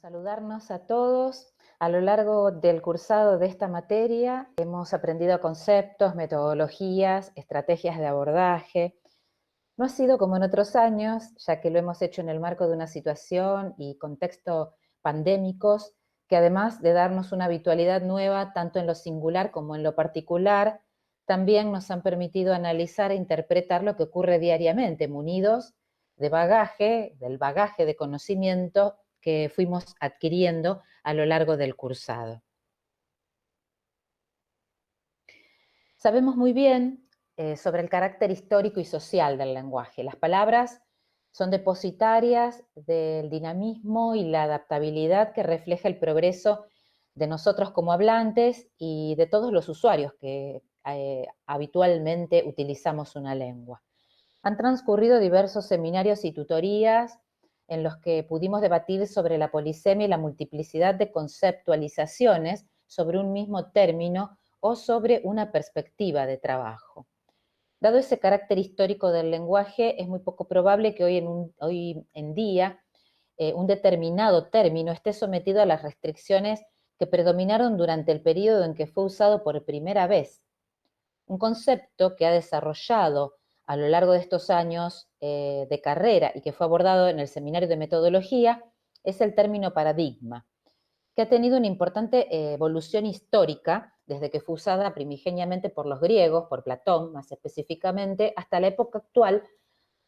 Saludarnos a todos. A lo largo del cursado de esta materia hemos aprendido conceptos, metodologías, estrategias de abordaje. No ha sido como en otros años, ya que lo hemos hecho en el marco de una situación y contexto pandémicos, que además de darnos una habitualidad nueva, tanto en lo singular como en lo particular, también nos han permitido analizar e interpretar lo que ocurre diariamente, munidos del bagaje de conocimiento que fuimos adquiriendo a lo largo del cursado. Sabemos muy bien sobre el carácter histórico y social del lenguaje. Las palabras son depositarias del dinamismo y la adaptabilidad que refleja el progreso de nosotros como hablantes y de todos los usuarios que habitualmente utilizamos una lengua. Han transcurrido diversos seminarios y tutorías en los que pudimos debatir sobre la polisemia y la multiplicidad de conceptualizaciones sobre un mismo término o sobre una perspectiva de trabajo. Dado ese carácter histórico del lenguaje, es muy poco probable que hoy en día un determinado término esté sometido a las restricciones que predominaron durante el periodo en que fue usado por primera vez. Un concepto que ha desarrollado a lo largo de estos años de carrera y que fue abordado en el seminario de metodología es el término paradigma, que ha tenido una importante evolución histórica desde que fue usada primigeniamente por los griegos, por Platón más específicamente, hasta la época actual,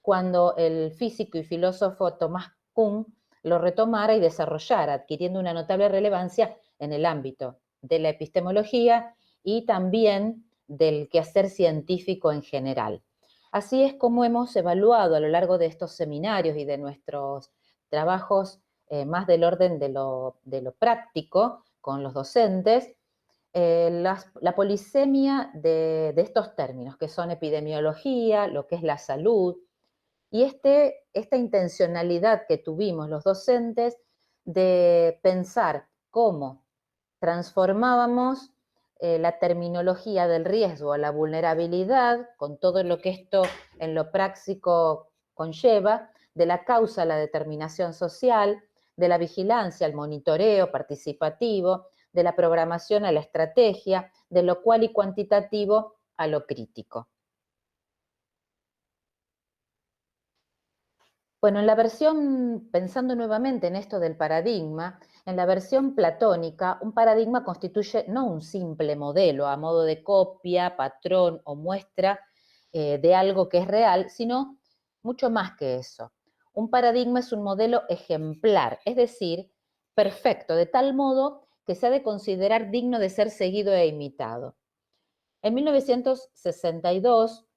cuando el físico y filósofo Thomas Kuhn lo retomara y desarrollara, adquiriendo una notable relevancia en el ámbito de la epistemología y también del quehacer científico en general. Así es como hemos evaluado a lo largo de estos seminarios y de nuestros trabajos más del orden de lo práctico con los docentes, la polisemia de estos términos, que son epidemiología, lo que es la salud, y esta intencionalidad que tuvimos los docentes de pensar cómo transformábamos la terminología del riesgo a la vulnerabilidad, con todo lo que esto en lo práctico conlleva, de la causa a la determinación social, de la vigilancia al monitoreo participativo, de la programación a la estrategia, de lo cual y cuantitativo a lo crítico. Bueno, en la versión, pensando nuevamente en esto del paradigma, en la versión platónica, un paradigma constituye no un simple modelo a modo de copia, patrón o muestra de algo que es real, sino mucho más que eso. Un paradigma es un modelo ejemplar, es decir, perfecto, de tal modo que se ha de considerar digno de ser seguido e imitado. En 1962,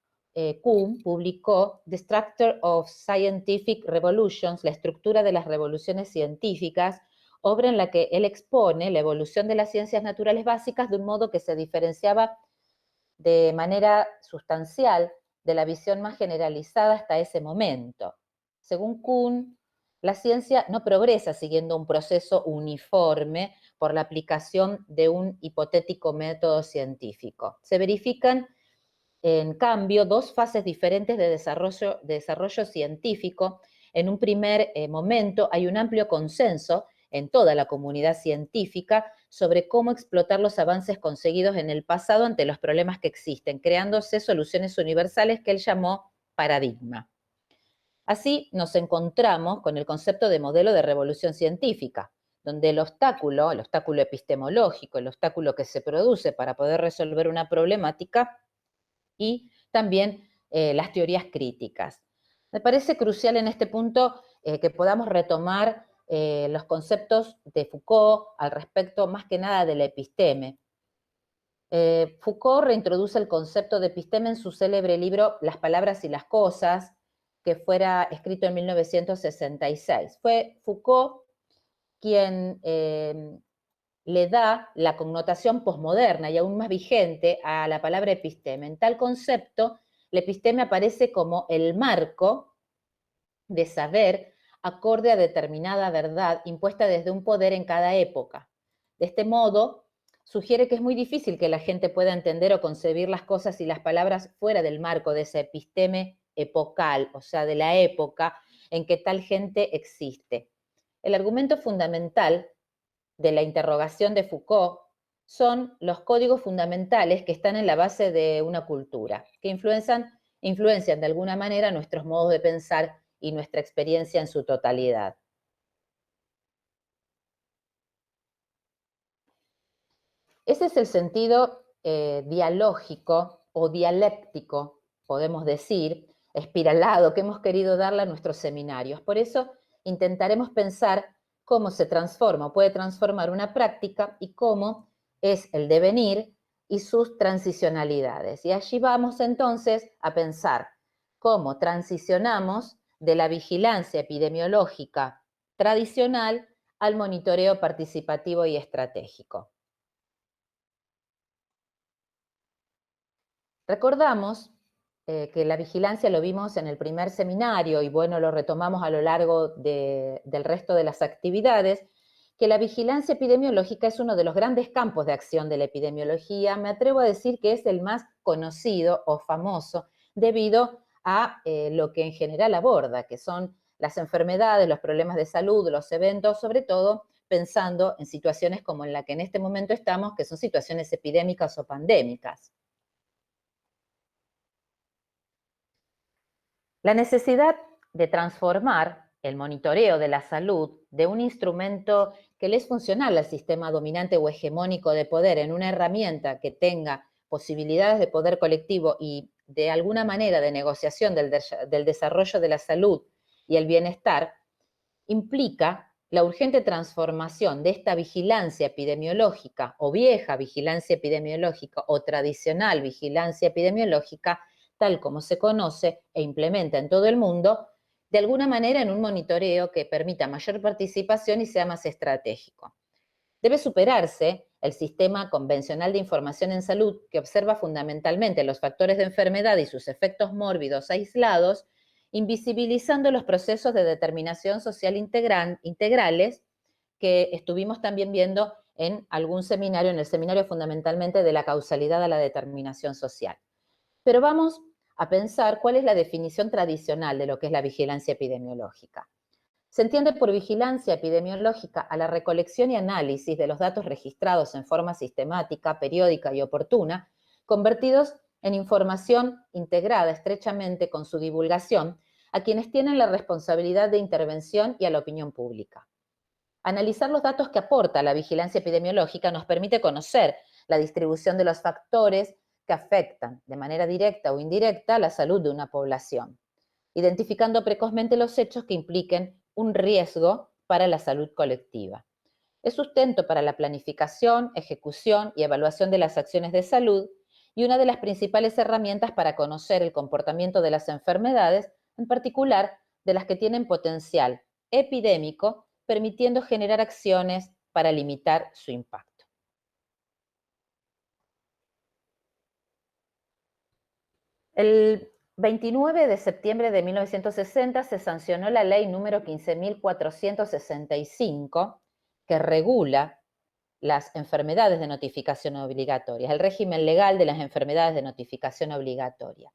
Kuhn publicó The Structure of Scientific Revolutions, la estructura de las revoluciones científicas, obra en la que él expone la evolución de las ciencias naturales básicas de un modo que se diferenciaba de manera sustancial de la visión más generalizada hasta ese momento. Según Kuhn, la ciencia no progresa siguiendo un proceso uniforme por la aplicación de un hipotético método científico. Se verifican, en cambio, dos fases diferentes de desarrollo científico. En un primer momento hay un amplio consenso en toda la comunidad científica sobre cómo explotar los avances conseguidos en el pasado ante los problemas que existen, creándose soluciones universales que él llamó paradigma. Así nos encontramos con el concepto de modelo de revolución científica, donde el obstáculo epistemológico, el obstáculo que se produce para poder resolver una problemática, y también las teorías críticas. Me parece crucial en este punto que podamos retomar los conceptos de Foucault al respecto, más que nada de la episteme. Foucault reintroduce el concepto de episteme en su célebre libro Las palabras y las cosas, que fuera escrito en 1966. Fue Foucault quien le da la connotación posmoderna y aún más vigente a la palabra episteme. En tal concepto, la episteme aparece como el marco de saber acorde a determinada verdad impuesta desde un poder en cada época. De este modo, sugiere que es muy difícil que la gente pueda entender o concebir las cosas y las palabras fuera del marco de esa episteme epocal, o sea, de la época en que tal gente existe. El argumento fundamental de la interrogación de Foucault son los códigos fundamentales que están en la base de una cultura, que influencian de alguna manera nuestros modos de pensar y nuestra experiencia en su totalidad. Ese es el sentido dialógico o dialéctico, podemos decir, espiralado, que hemos querido darle a nuestros seminarios. Por eso intentaremos pensar cómo se transforma o puede transformar una práctica y cómo es el devenir y sus transicionalidades. Y allí vamos entonces a pensar cómo transicionamos de la vigilancia epidemiológica tradicional al monitoreo participativo y estratégico. Recordamos que la vigilancia lo vimos en el primer seminario y bueno, lo retomamos a lo largo del resto de las actividades, que la vigilancia epidemiológica es uno de los grandes campos de acción de la epidemiología. Me atrevo a decir que es el más conocido o famoso debido a lo que en general aborda, que son las enfermedades, los problemas de salud, los eventos, sobre todo pensando en situaciones como en la que en este momento estamos, que son situaciones epidémicas o pandémicas. La necesidad de transformar el monitoreo de la salud de un instrumento que le es funcional al sistema dominante o hegemónico de poder en una herramienta que tenga posibilidades de poder colectivo y de alguna manera de negociación del desarrollo de la salud y el bienestar, implica la urgente transformación de esta vigilancia epidemiológica o vieja vigilancia epidemiológica o tradicional vigilancia epidemiológica, tal como se conoce e implementa en todo el mundo, de alguna manera en un monitoreo que permita mayor participación y sea más estratégico. Debe superarse el sistema convencional de información en salud que observa fundamentalmente los factores de enfermedad y sus efectos mórbidos aislados, invisibilizando los procesos de determinación social integrales que estuvimos también viendo en algún seminario, en el seminario fundamentalmente de la causalidad a la determinación social. Pero vamos a pensar cuál es la definición tradicional de lo que es la vigilancia epidemiológica. Se entiende por vigilancia epidemiológica a la recolección y análisis de los datos registrados en forma sistemática, periódica y oportuna, convertidos en información integrada estrechamente con su divulgación a quienes tienen la responsabilidad de intervención y a la opinión pública. Analizar los datos que aporta la vigilancia epidemiológica nos permite conocer la distribución de los factores que afectan de manera directa o indirecta la salud de una población, identificando precozmente los hechos que impliquen un riesgo para la salud colectiva. Es sustento para la planificación, ejecución y evaluación de las acciones de salud y una de las principales herramientas para conocer el comportamiento de las enfermedades, en particular de las que tienen potencial epidémico, permitiendo generar acciones para limitar su impacto. El 29 de septiembre de 1960 se sancionó la ley número 15.465 que regula las enfermedades de notificación obligatoria, el régimen legal de las enfermedades de notificación obligatoria,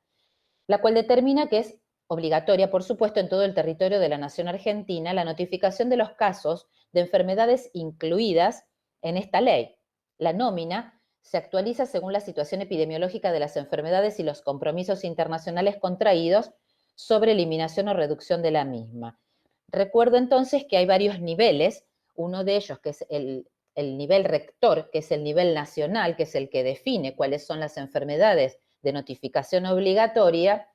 la cual determina que es obligatoria, por supuesto, en todo el territorio de la nación argentina, la notificación de los casos de enfermedades incluidas en esta ley. La nómina se actualiza según la situación epidemiológica de las enfermedades y los compromisos internacionales contraídos sobre eliminación o reducción de la misma. Recuerdo entonces que hay varios niveles, uno de ellos que es el nivel rector, que es el nivel nacional, que es el que define cuáles son las enfermedades de notificación obligatoria,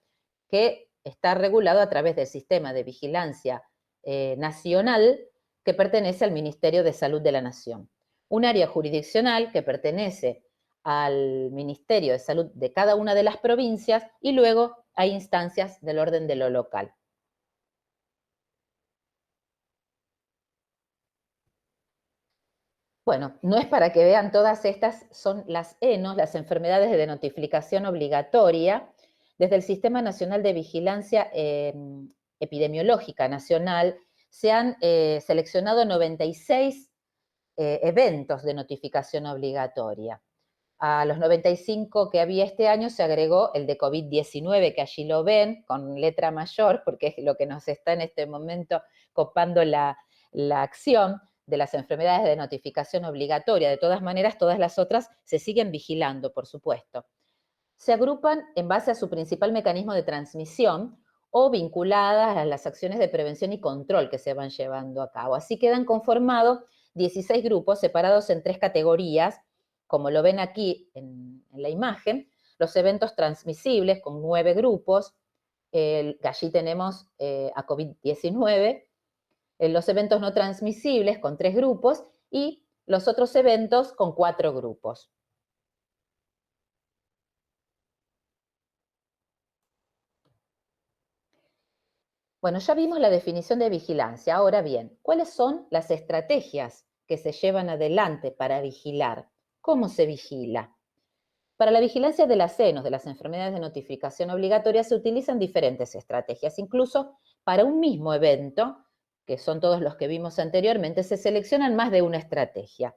que está regulado a través del sistema de vigilancia nacional que pertenece al Ministerio de Salud de la Nación. Un área jurisdiccional que pertenece al Ministerio de Salud de cada una de las provincias y luego hay instancias del orden de lo local. Bueno, no es para que vean, todas estas son las ENOS, las enfermedades de notificación obligatoria. Desde el Sistema Nacional de Vigilancia Epidemiológica Nacional se han seleccionado 96 eventos de notificación obligatoria. A los 95 que había este año se agregó el de COVID-19, que allí lo ven con letra mayor, porque es lo que nos está en este momento copando la la acción de las enfermedades de notificación obligatoria. De todas maneras, todas las otras se siguen vigilando, por supuesto. Se agrupan en base a su principal mecanismo de transmisión o vinculadas a las acciones de prevención y control que se van llevando a cabo. Así quedan conformados 16 grupos separados en 3 categorías, como lo ven aquí en la imagen: los eventos transmisibles con 9 grupos, allí tenemos a COVID-19, los eventos no transmisibles con 3 grupos y los otros eventos con 4 grupos. Bueno, ya vimos la definición de vigilancia. Ahora bien, ¿cuáles son las estrategias que se llevan adelante para vigilar? ¿Cómo se vigila? Para la vigilancia de las senos, de las enfermedades de notificación obligatoria, se utilizan diferentes estrategias. Incluso para un mismo evento, que son todos los que vimos anteriormente, se seleccionan más de una estrategia.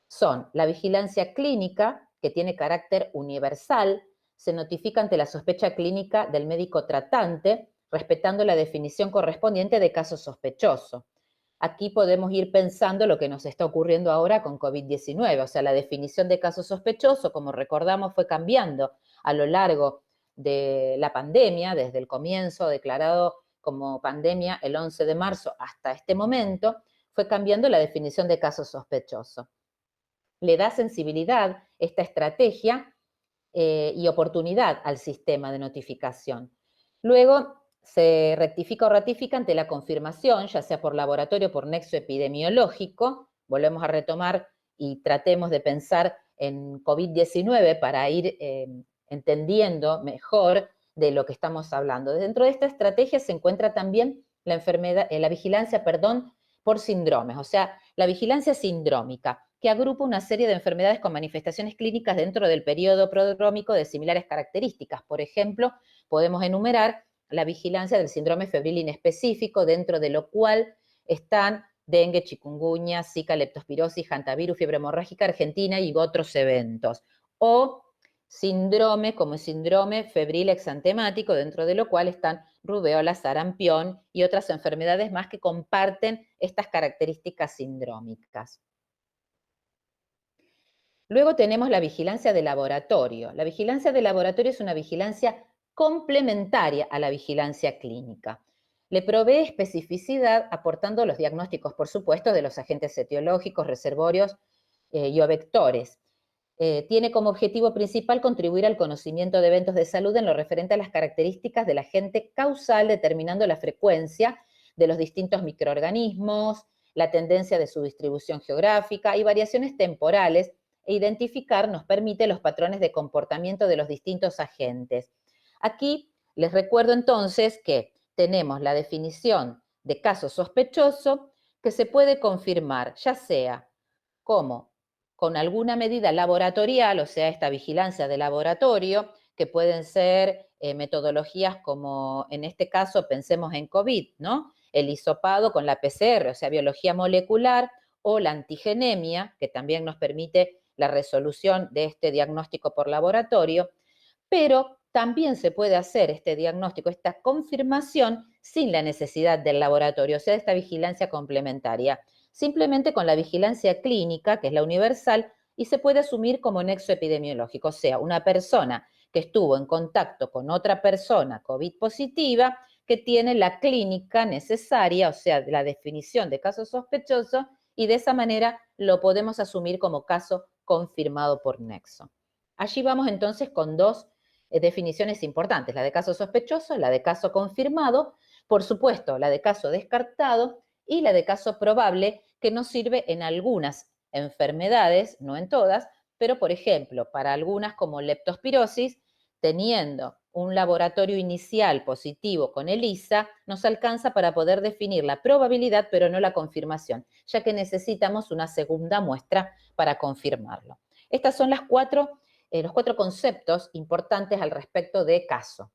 Son la vigilancia clínica, que tiene carácter universal, se notifica ante la sospecha clínica del médico tratante, respetando la definición correspondiente de caso sospechoso. Aquí podemos ir pensando lo que nos está ocurriendo ahora con COVID-19, o sea, la definición de caso sospechoso, como recordamos, fue cambiando a lo largo de la pandemia, desde el comienzo declarado como pandemia el 11 de marzo hasta este momento, fue cambiando la definición de caso sospechoso. Le da sensibilidad esta estrategia y oportunidad al sistema de notificación. Luego se rectifica o ratifica ante la confirmación, ya sea por laboratorio o por nexo epidemiológico. Volvemos a retomar y tratemos de pensar en COVID-19 para ir entendiendo mejor de lo que estamos hablando. Dentro de esta estrategia se encuentra también la vigilancia, por síndromes, o sea, la vigilancia sindrómica, que agrupa una serie de enfermedades con manifestaciones clínicas dentro del periodo prodrómico de similares características. Por ejemplo, podemos enumerar la vigilancia del síndrome febril inespecífico, dentro de lo cual están dengue, chikungunya, zika, leptospirosis, hantavirus, fiebre hemorrágica argentina y otros eventos. O síndrome como síndrome febril exantemático, dentro de lo cual están rubeola, sarampión y otras enfermedades más que comparten estas características sindrómicas. Luego tenemos la vigilancia de laboratorio. La vigilancia de laboratorio es una vigilancia complementaria a la vigilancia clínica. Le provee especificidad aportando los diagnósticos, por supuesto, de los agentes etiológicos, reservorios y o vectores. Tiene como objetivo principal contribuir al conocimiento de eventos de salud en lo referente a las características del agente causal, determinando la frecuencia de los distintos microorganismos, la tendencia de su distribución geográfica y variaciones temporales, e identificar nos permite los patrones de comportamiento de los distintos agentes. Aquí les recuerdo entonces que tenemos la definición de caso sospechoso que se puede confirmar, ya sea como con alguna medida laboratorial, o sea, esta vigilancia de laboratorio, que pueden ser metodologías como, en este caso, pensemos en COVID, ¿no? El hisopado con la PCR, o sea, biología molecular, o la antigenemia, que también nos permite la resolución de este diagnóstico por laboratorio, pero también se puede hacer este diagnóstico, esta confirmación, sin la necesidad del laboratorio, o sea, esta vigilancia complementaria. Simplemente con la vigilancia clínica, que es la universal, y se puede asumir como nexo epidemiológico, o sea, una persona que estuvo en contacto con otra persona COVID positiva, que tiene la clínica necesaria, o sea, la definición de caso sospechoso, y de esa manera lo podemos asumir como caso confirmado por nexo. Allí vamos entonces con dos definiciones importantes, la de caso sospechoso, la de caso confirmado, por supuesto, la de caso descartado y la de caso probable, que nos sirve en algunas enfermedades, no en todas, pero por ejemplo, para algunas como leptospirosis, teniendo un laboratorio inicial positivo con ELISA, nos alcanza para poder definir la probabilidad, pero no la confirmación, ya que necesitamos una segunda muestra para confirmarlo. Estas son los cuatro conceptos importantes al respecto de caso.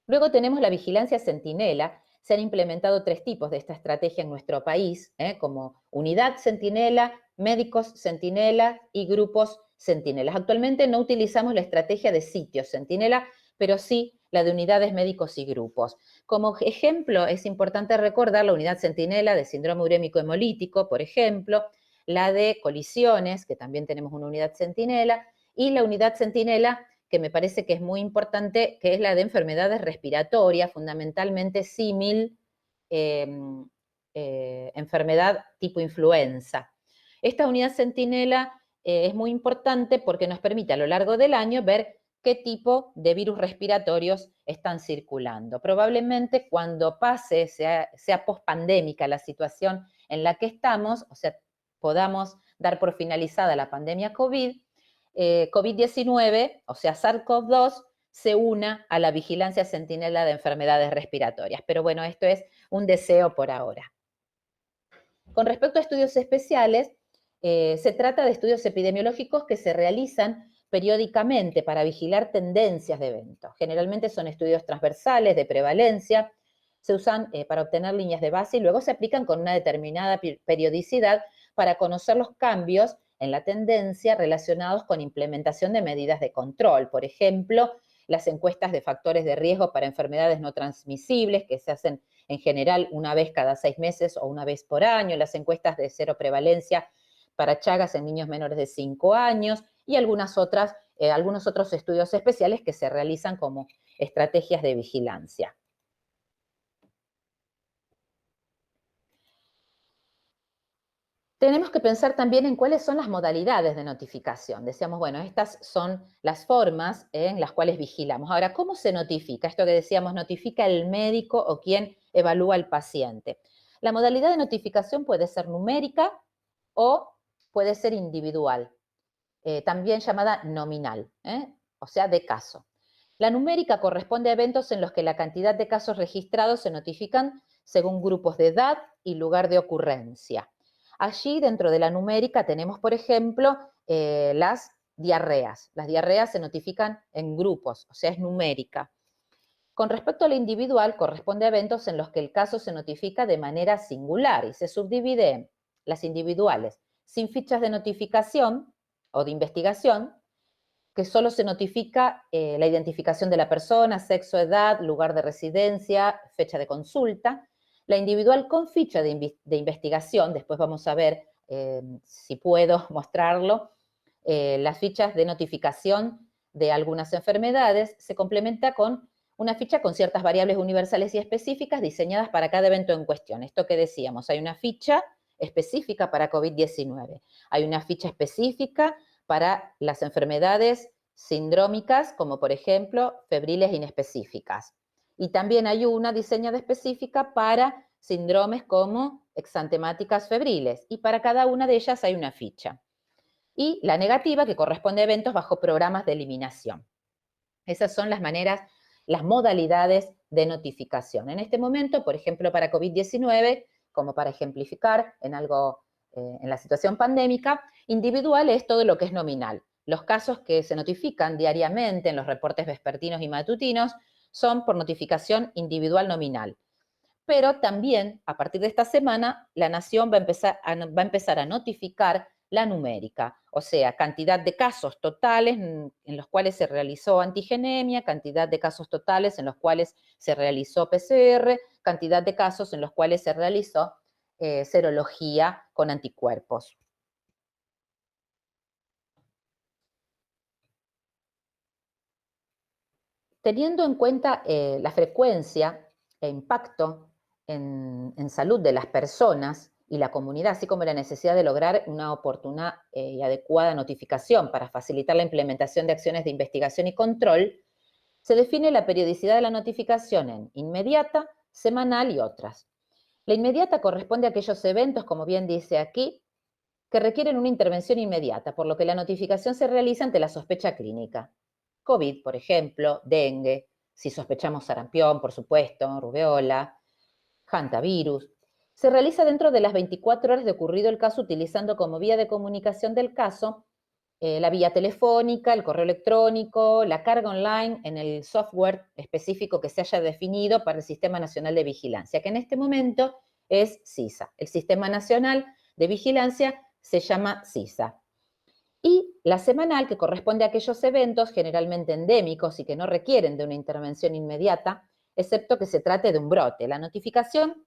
Luego tenemos la vigilancia centinela. Se han implementado 3 tipos de esta estrategia en nuestro país, como unidad centinela, médicos centinela y grupos centinelas. Actualmente no utilizamos la estrategia de sitios centinela, pero sí la de unidades médicos y grupos. Como ejemplo, es importante recordar la unidad centinela de síndrome urémico hemolítico, por ejemplo, la de colisiones, que también tenemos una unidad centinela, y la unidad centinela, que me parece que es muy importante, que es la de enfermedades respiratorias, fundamentalmente símil, enfermedad tipo influenza. Esta unidad centinela es muy importante porque nos permite a lo largo del año ver qué tipo de virus respiratorios están circulando. Probablemente cuando pase, sea pospandémica la situación en la que estamos, o sea, podamos dar por finalizada la pandemia COVID-19, o sea, SARS-CoV-2, se una a la vigilancia centinela de enfermedades respiratorias. Pero bueno, esto es un deseo por ahora. Con respecto a estudios especiales, se trata de estudios epidemiológicos que se realizan periódicamente para vigilar tendencias de eventos. Generalmente son estudios transversales de prevalencia, se usan para obtener líneas de base y luego se aplican con una determinada periodicidad para conocer los cambios en la tendencia relacionados con implementación de medidas de control. Por ejemplo, las encuestas de factores de riesgo para enfermedades no transmisibles que se hacen en general una vez cada 6 meses o una vez por año, las encuestas de cero prevalencia para Chagas en niños menores de 5 años y algunos otros estudios especiales que se realizan como estrategias de vigilancia. Tenemos que pensar también en cuáles son las modalidades de notificación. Decíamos, bueno, estas son las formas en las cuales vigilamos. Ahora, ¿cómo se notifica? Esto que decíamos, notifica el médico o quien evalúa al paciente. La modalidad de notificación puede ser numérica o puede ser individual, también llamada nominal, o sea, de caso. La numérica corresponde a eventos en los que la cantidad de casos registrados se notifican según grupos de edad y lugar de ocurrencia. Allí, dentro de la numérica, tenemos, por ejemplo, las diarreas. Las diarreas se notifican en grupos, o sea, es numérica. Con respecto a lo individual, corresponde a eventos en los que el caso se notifica de manera singular y se subdivide en las individuales, sin fichas de notificación o de investigación, que solo se notifica la identificación de la persona, sexo, edad, lugar de residencia, fecha de consulta. La individual con ficha de investigación, después vamos a ver si puedo mostrarlo, las fichas de notificación de algunas enfermedades, se complementa con una ficha con ciertas variables universales y específicas diseñadas para cada evento en cuestión. Esto que decíamos, hay una ficha específica para COVID-19, hay una ficha específica para las enfermedades sindrómicas, como por ejemplo febriles inespecíficas. Y también hay una diseñada específica para síndromes como exantemáticas febriles, y para cada una de ellas hay una ficha. Y la negativa, que corresponde a eventos bajo programas de eliminación. Esas son las maneras, las modalidades de notificación. En este momento, por ejemplo, para COVID-19, como para ejemplificar en la situación pandémica, individual es todo lo que es nominal. Los casos que se notifican diariamente en los reportes vespertinos y matutinos son por notificación individual nominal. Pero también, a partir de esta semana, la Nación va a empezar a notificar la numérica, o sea, cantidad de casos totales en los cuales se realizó antigenemia, cantidad de casos totales en los cuales se realizó PCR, cantidad de casos en los cuales se realizó serología con anticuerpos. Teniendo en cuenta la frecuencia e impacto en salud de las personas y la comunidad, así como la necesidad de lograr una oportuna y adecuada notificación para facilitar la implementación de acciones de investigación y control, se define la periodicidad de la notificación en inmediata, semanal y otras. La inmediata corresponde a aquellos eventos, como bien dice aquí, que requieren una intervención inmediata, por lo que la notificación se realiza ante la sospecha clínica. COVID, por ejemplo, dengue, si sospechamos sarampión, por supuesto, rubeola, hantavirus. Se realiza dentro de las 24 horas de ocurrido el caso utilizando como vía de comunicación del caso la vía telefónica, el correo electrónico, la carga online en el software específico que se haya definido para el Sistema Nacional de Vigilancia, que en este momento es SISA. El Sistema Nacional de Vigilancia se llama SISA. Y La semanal, que corresponde a aquellos eventos generalmente endémicos y que no requieren de una intervención inmediata, excepto que se trate de un brote. La notificación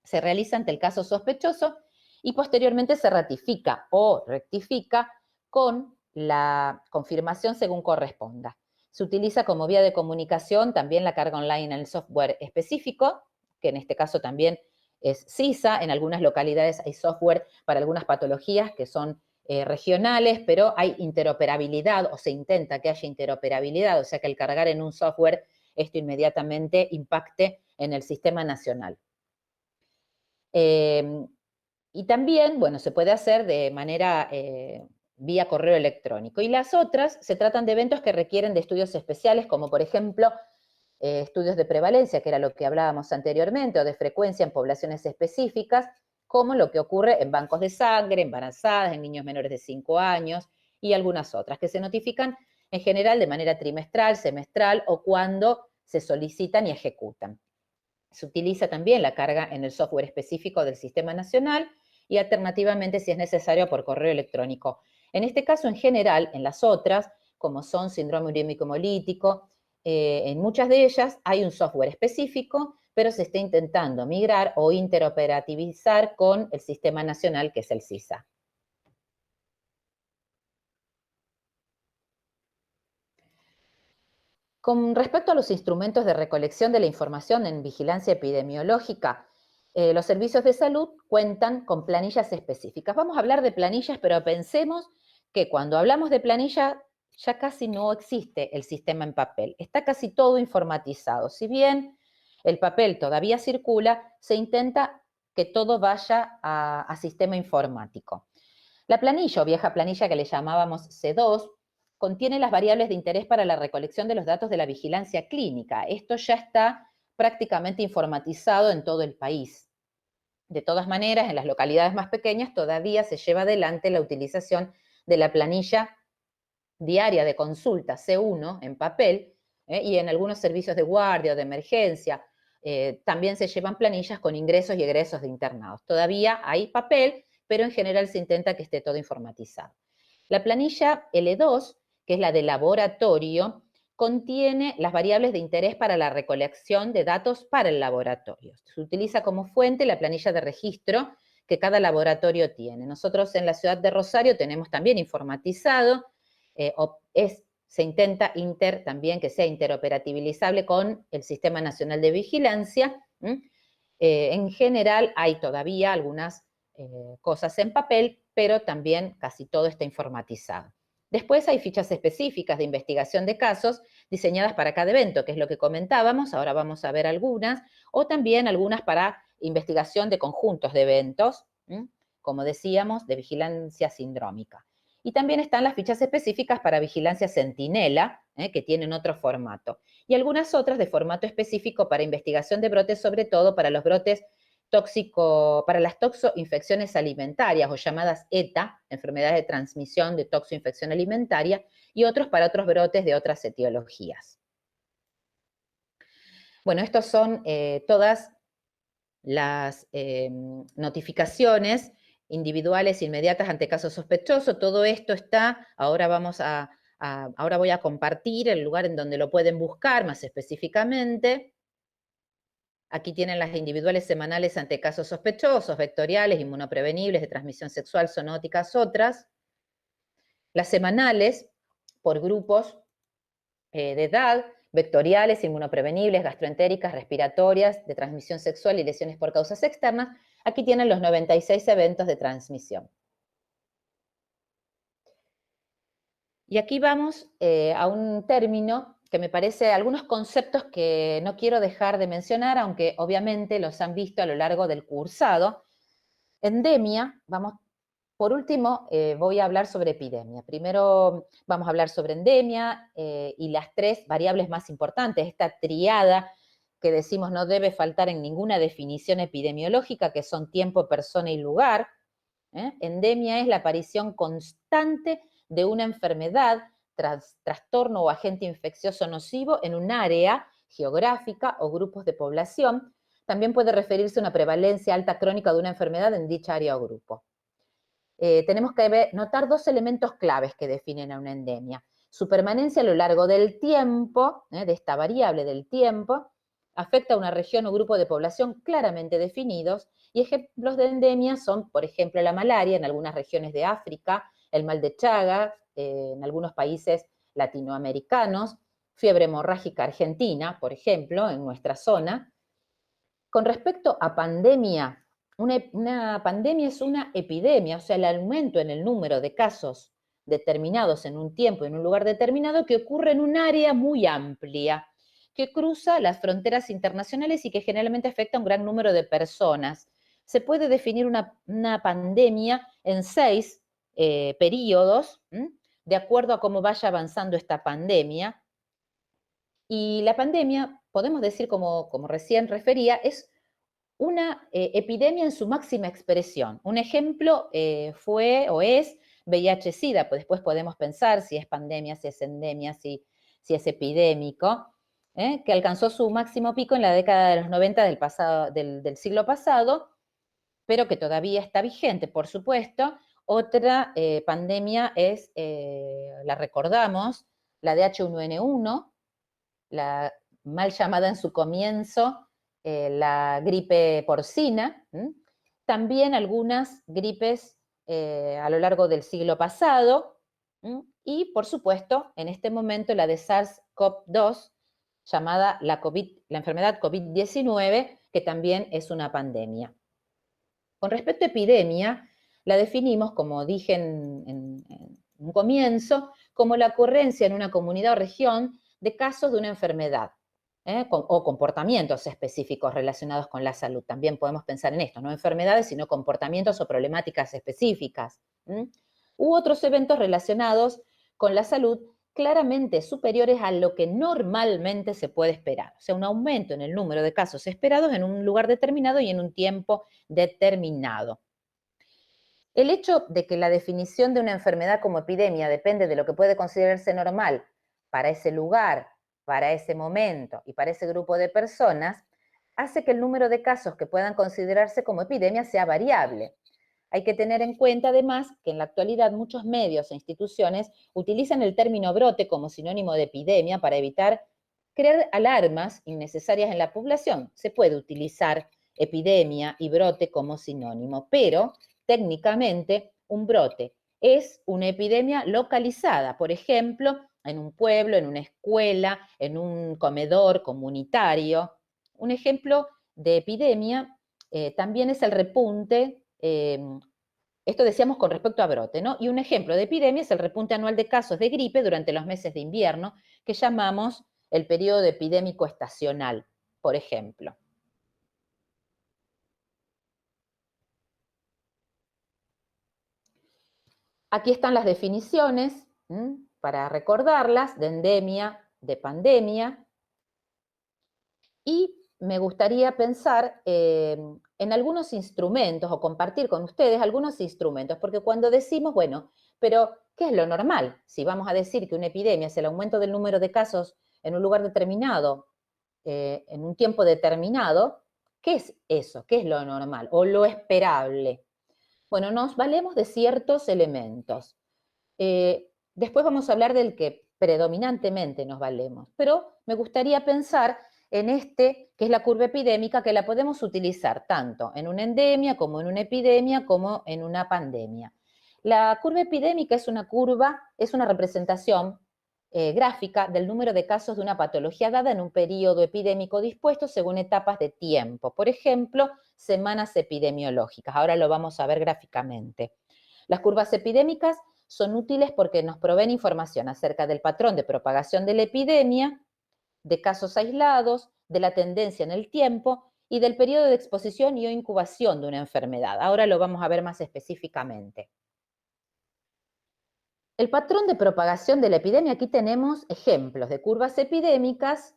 se realiza ante el caso sospechoso y posteriormente se ratifica o rectifica con la confirmación según corresponda. Se utiliza como vía de comunicación también la carga online en el software específico, que en este caso también es CISA. En algunas localidades hay software para algunas patologías que son regionales, pero hay interoperabilidad o se intenta que haya interoperabilidad, o sea que al cargar en un software esto inmediatamente impacte en el sistema nacional. Y también, bueno, se puede hacer de manera vía correo electrónico. Y las otras se tratan de eventos que requieren de estudios especiales, como por ejemplo estudios de prevalencia, que era lo que hablábamos anteriormente, o de frecuencia en poblaciones específicas, como lo que ocurre en bancos de sangre, embarazadas, en niños menores de 5 años y algunas otras, que se notifican en general de manera trimestral, semestral o cuando se solicitan y ejecutan. Se utiliza también la carga en el software específico del Sistema Nacional y alternativamente, si es necesario, por correo electrónico. En este caso, en general, en las otras, como son síndrome urémico hemolítico, en muchas de ellas hay un software específico, pero se está intentando migrar o interoperativizar con el Sistema Nacional, que es el SISA. Con respecto a los instrumentos de recolección de la información en vigilancia epidemiológica, los servicios de salud cuentan con planillas específicas. Vamos a hablar de planillas, pero pensemos que cuando hablamos de planilla ya casi no existe el sistema en papel. Está casi todo informatizado. Si bien el papel todavía circula, se intenta que todo vaya a sistema informático. La planilla o vieja planilla que le llamábamos C2 contiene las variables de interés para la recolección de los datos de la vigilancia clínica. Esto ya está prácticamente informatizado en todo el país. De todas maneras, en las localidades más pequeñas todavía se lleva adelante la utilización de la planilla diaria de consulta C1 en papel, y en algunos servicios de guardia o de emergencia también se llevan planillas con ingresos y egresos de internados. Todavía hay papel, pero en general se intenta que esté todo informatizado. La planilla L2, que es la de laboratorio, contiene las variables de interés para la recolección de datos para el laboratorio. Se utiliza como fuente la planilla de registro que cada laboratorio tiene. Nosotros en la ciudad de Rosario tenemos también informatizado, se intenta también que sea interoperabilizable con el Sistema Nacional de Vigilancia. En general hay todavía algunas cosas en papel, pero también casi todo está informatizado. Después hay fichas específicas de investigación de casos diseñadas para cada evento, que es lo que comentábamos, ahora vamos a ver algunas, o también algunas para investigación de conjuntos de eventos, como decíamos, de vigilancia sindrómica. Y también están las fichas específicas para vigilancia centinela, que tienen otro formato. Y algunas otras de formato específico para investigación de brotes, sobre todo para los brotes para las toxoinfecciones alimentarias o llamadas ETA, enfermedades de transmisión de toxoinfección alimentaria, y otros para otros brotes de otras etiologías. Bueno, estos son todas las notificaciones individuales inmediatas ante caso sospechoso. Todo esto está, ahora ahora voy a compartir el lugar en donde lo pueden buscar más específicamente. Aquí tienen las individuales semanales ante casos sospechosos, vectoriales, inmunoprevenibles, de transmisión sexual, zoonóticas, otras. Las semanales por grupos de edad, vectoriales, inmunoprevenibles, gastroentéricas, respiratorias, de transmisión sexual y lesiones por causas externas. Aquí tienen los 96 eventos de transmisión. Y aquí vamos a un término que me parece, algunos conceptos que no quiero dejar de mencionar, aunque obviamente los han visto a lo largo del cursado. Endemia, por último voy a hablar sobre epidemia. Primero vamos a hablar sobre endemia y las tres variables más importantes, esta triada que decimos no debe faltar en ninguna definición epidemiológica, que son tiempo, persona y lugar. Endemia es la aparición constante de una enfermedad, trastorno o agente infeccioso nocivo en un área geográfica o grupos de población. También puede referirse a una prevalencia alta crónica de una enfermedad en dicha área o grupo. tenemos que notar dos elementos claves que definen a una endemia. Su permanencia a lo largo del tiempo, de esta variable del tiempo, afecta a una región o grupo de población claramente definidos, y ejemplos de endemias son, por ejemplo, la malaria en algunas regiones de África, el mal de Chagas en algunos países latinoamericanos, fiebre hemorrágica argentina, por ejemplo, en nuestra zona. Con respecto a pandemia, una pandemia es una epidemia, o sea, el aumento en el número de casos determinados en un tiempo, en un lugar determinado, que ocurre en un área muy amplia, que cruza las fronteras internacionales y que generalmente afecta a un gran número de personas. Se puede definir una pandemia en 6 periodos, de acuerdo a cómo vaya avanzando esta pandemia. Y la pandemia, podemos decir, como recién refería, es una epidemia en su máxima expresión. Un ejemplo fue o es VIH-Sida, pues después podemos pensar si es pandemia, si es endemia, si es epidémico, que alcanzó su máximo pico en la década de los 90 del siglo pasado, pero que todavía está vigente, por supuesto. Otra pandemia es, la recordamos, la de H1N1, la mal llamada en su comienzo la gripe porcina, también algunas gripes a lo largo del siglo pasado, y por supuesto en este momento la de SARS-CoV-2, llamada la enfermedad COVID-19, que también es una pandemia. Con respecto a epidemia, la definimos, como dije en un comienzo, como la ocurrencia en una comunidad o región de casos de una enfermedad o comportamientos específicos relacionados con la salud. También podemos pensar en esto, no enfermedades, sino comportamientos o problemáticas específicas. U otros eventos relacionados con la salud claramente superiores a lo que normalmente se puede esperar. O sea, un aumento en el número de casos esperados en un lugar determinado y en un tiempo determinado. El hecho de que la definición de una enfermedad como epidemia depende de lo que puede considerarse normal para ese lugar, para ese momento y para ese grupo de personas, hace que el número de casos que puedan considerarse como epidemia sea variable. Hay que tener en cuenta, además, que en la actualidad muchos medios e instituciones utilizan el término brote como sinónimo de epidemia para evitar crear alarmas innecesarias en la población. Se puede utilizar epidemia y brote como sinónimo, pero técnicamente un brote es una epidemia localizada, por ejemplo, en un pueblo, en una escuela, en un comedor comunitario. Un ejemplo de epidemia también es el repunte, esto decíamos con respecto a brote, ¿no? Y un ejemplo de epidemia es el repunte anual de casos de gripe durante los meses de invierno, que llamamos el periodo epidémico estacional, por ejemplo. Aquí están las definiciones, para recordarlas, de endemia, de pandemia, y me gustaría pensar en algunos instrumentos o compartir con ustedes algunos instrumentos, porque cuando decimos, bueno, pero ¿qué es lo normal? Si vamos a decir que una epidemia es el aumento del número de casos en un lugar determinado, en un tiempo determinado, ¿qué es eso? ¿Qué es lo normal o lo esperable? Bueno, nos valemos de ciertos elementos. Después vamos a hablar del que predominantemente nos valemos, pero me gustaría pensar en este, que es la curva epidémica, que la podemos utilizar tanto en una endemia como en una epidemia como en una pandemia. La curva epidémica es una curva, es una representación gráfica del número de casos de una patología dada en un periodo epidémico dispuesto según etapas de tiempo. Por ejemplo, semanas epidemiológicas. Ahora lo vamos a ver gráficamente. Las curvas epidémicas son útiles porque nos proveen información acerca del patrón de propagación de la epidemia, de casos aislados, de la tendencia en el tiempo y del periodo de exposición y o incubación de una enfermedad. Ahora lo vamos a ver más específicamente. El patrón de propagación de la epidemia, aquí tenemos ejemplos de curvas epidémicas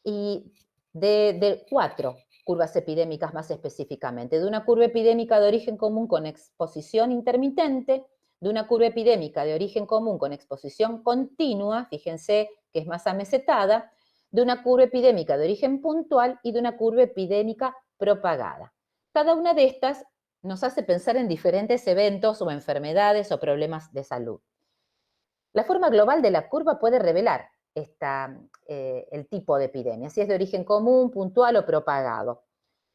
y de 4 curvas epidémicas más específicamente, de una curva epidémica de origen común con exposición intermitente, de una curva epidémica de origen común con exposición continua, fíjense que es más amesetada, de una curva epidémica de origen puntual y de una curva epidémica propagada. Cada una de estas nos hace pensar en diferentes eventos o enfermedades o problemas de salud. La forma global de la curva puede revelar el tipo de epidemia, si es de origen común, puntual o propagado.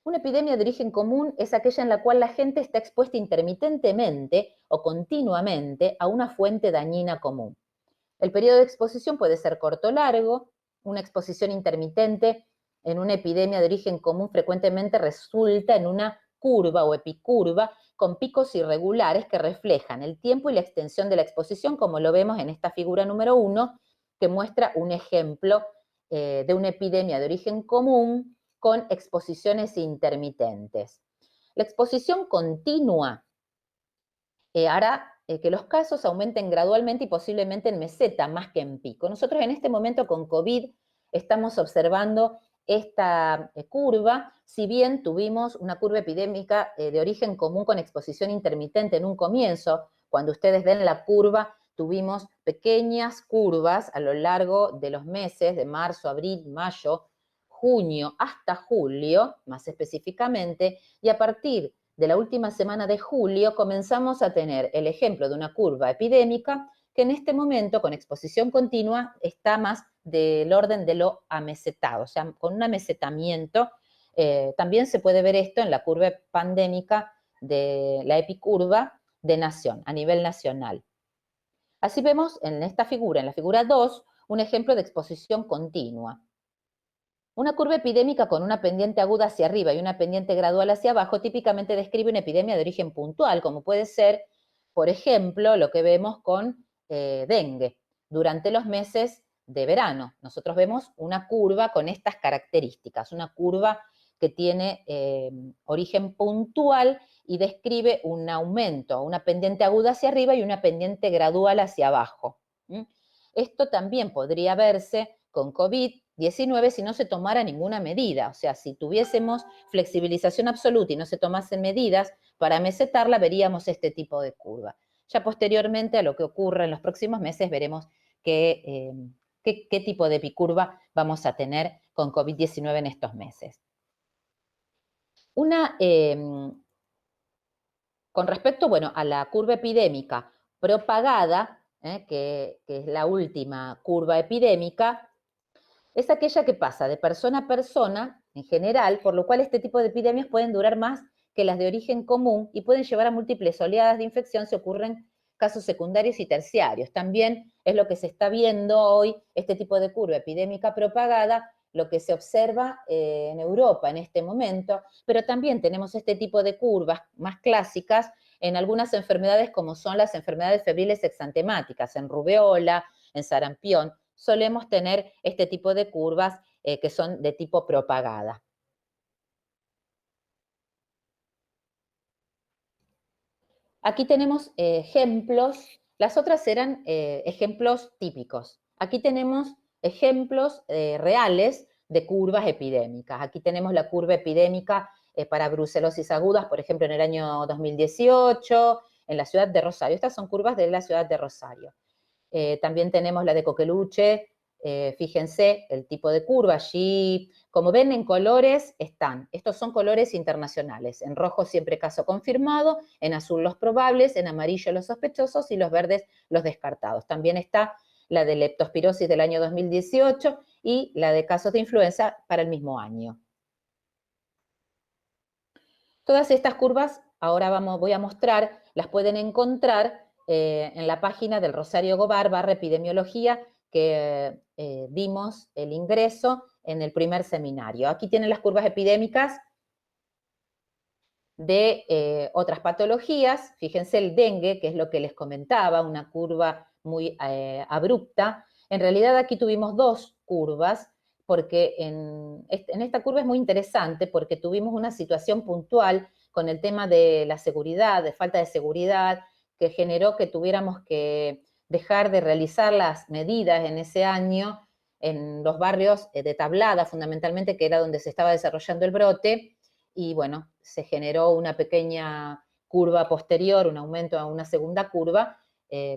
Una epidemia de origen común es aquella en la cual la gente está expuesta intermitentemente o continuamente a una fuente dañina común. El periodo de exposición puede ser corto o largo. Una exposición intermitente en una epidemia de origen común frecuentemente resulta en una curva o epicurva con picos irregulares que reflejan el tiempo y la extensión de la exposición, como lo vemos en esta figura número 1, que muestra un ejemplo de una epidemia de origen común con exposiciones intermitentes. La exposición continua hará que los casos aumenten gradualmente y posiblemente en meseta más que en pico. Nosotros en este momento con COVID estamos observando esta curva, si bien tuvimos una curva epidémica de origen común con exposición intermitente en un comienzo, cuando ustedes ven la curva, tuvimos pequeñas curvas a lo largo de los meses de marzo, abril, mayo, junio hasta julio, más específicamente, y a partir de la última semana de julio comenzamos a tener el ejemplo de una curva epidémica que en este momento, con exposición continua, está más del orden de lo amesetado, o sea, con un amesetamiento. También se puede ver esto en la curva pandémica de la epicurva de nación, a nivel nacional. Así vemos en esta figura, en la figura 2, un ejemplo de exposición continua. Una curva epidémica con una pendiente aguda hacia arriba y una pendiente gradual hacia abajo típicamente describe una epidemia de origen puntual, como puede ser, por ejemplo, lo que vemos con dengue. Durante los meses de verano, nosotros vemos una curva con estas características, una curva que tiene origen puntual y describe un aumento, una pendiente aguda hacia arriba y una pendiente gradual hacia abajo. Esto también podría verse con COVID-19 si no se tomara ninguna medida. O sea, si tuviésemos flexibilización absoluta y no se tomasen medidas para mesetarla, veríamos este tipo de curva. Ya posteriormente a lo que ocurra en los próximos meses veremos qué tipo de epicurva vamos a tener con COVID-19 en estos meses. Con respecto, bueno, a la curva epidémica propagada, que es la última curva epidémica, es aquella que pasa de persona a persona, en general, por lo cual este tipo de epidemias pueden durar más que las de origen común y pueden llevar a múltiples oleadas de infección si ocurren casos secundarios y terciarios. También es lo que se está viendo hoy, este tipo de curva epidémica propagada, lo que se observa en Europa en este momento, pero también tenemos este tipo de curvas más clásicas en algunas enfermedades como son las enfermedades febriles exantemáticas, en rubeola, en sarampión, solemos tener este tipo de curvas que son de tipo propagada. Aquí tenemos ejemplos, las otras eran ejemplos típicos. Aquí tenemos ejemplos reales de curvas epidémicas. Aquí tenemos la curva epidémica para brucelosis agudas, por ejemplo, en el año 2018, en la ciudad de Rosario. Estas son curvas de la ciudad de Rosario. También tenemos la de Coqueluche, fíjense el tipo de curva allí. Como ven en colores están, estos son colores internacionales. En rojo siempre caso confirmado, en azul los probables, en amarillo los sospechosos y los verdes los descartados. También está la de leptospirosis del año 2018 y la de casos de influenza para el mismo año. Todas estas curvas, ahora voy a mostrar, las pueden encontrar en la página del Rosario Gobar /epidemiología que vimos el ingreso en el primer seminario. Aquí tienen las curvas epidémicas de otras patologías. Fíjense el dengue, que es lo que les comentaba, una curva muy abrupta. En realidad aquí tuvimos dos curvas, porque en esta curva es muy interesante porque tuvimos una situación puntual con el tema de la seguridad, de falta de seguridad, que generó que tuviéramos que dejar de realizar las medidas en ese año en los barrios de Tablada, fundamentalmente, que era donde se estaba desarrollando el brote, y bueno, se generó una pequeña curva posterior, un aumento a una segunda curva